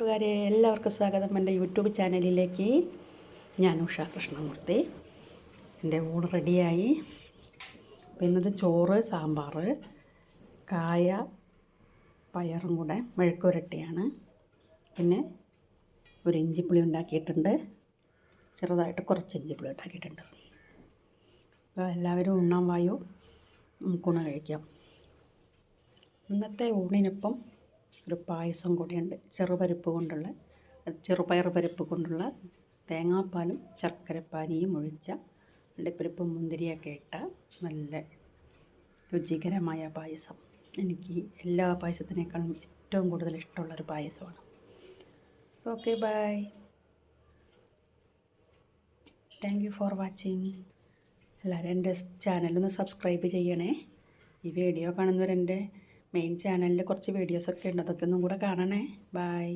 കൂട്ടുകാരെ എല്ലാവർക്കും സ്വാഗതം എൻ്റെ യൂട്യൂബ് ചാനലിലേക്ക്. ഞാൻ ഉഷ കൃഷ്ണമൂർത്തി. എൻ്റെ ഊണ് റെഡിയായി. അപ്പോൾ ഇന്നത് ചോറ്, സാമ്പാർ, കായ, പയറും കൂടെ മെഴുക്കുരട്ടിയാണ്. പിന്നെ ഒരു ഇഞ്ചിപ്പുളി ഉണ്ടാക്കിയിട്ടുണ്ട്. ചെറുതായിട്ട് കുറച്ച് ഇഞ്ചിപ്പുളി ഉണ്ടാക്കിയിട്ടുണ്ട്. അപ്പോൾ എല്ലാവരും ഉണ്ണാൻ വായോ, നമുക്കൂണ് കഴിക്കാം. ഇന്നത്തെ ഊണിനൊപ്പം ഒരു പായസം കൂടിയുണ്ട്. ചെറുപയർ പരിപ്പ് കൊണ്ടുള്ള തേങ്ങാപ്പാലും ശർക്കരപ്പാനിയും ഒഴിച്ച അണ്ടിപ്പരിപ്പും മുന്തിരിയൊക്കെ ഇട്ട നല്ല രുചികരമായ പായസം. എനിക്ക് എല്ലാ പായസത്തിനേക്കാളും ഏറ്റവും കൂടുതൽ ഇഷ്ടമുള്ളൊരു പായസമാണ്. Okay, bye. Thank you for watching. എല്ലാവരും എൻ്റെ ചാനലൊന്ന് സബ്സ്ക്രൈബ് ചെയ്യണേ. ഈ വീഡിയോ കാണുന്നവരെൻ്റെ മെയിൻ ചാനലിൽ കുറച്ച് വീഡിയോസൊക്കെ ഉണ്ട്, അതൊക്കെ ഒന്നും കൂടെ കാണണേ. ബൈ.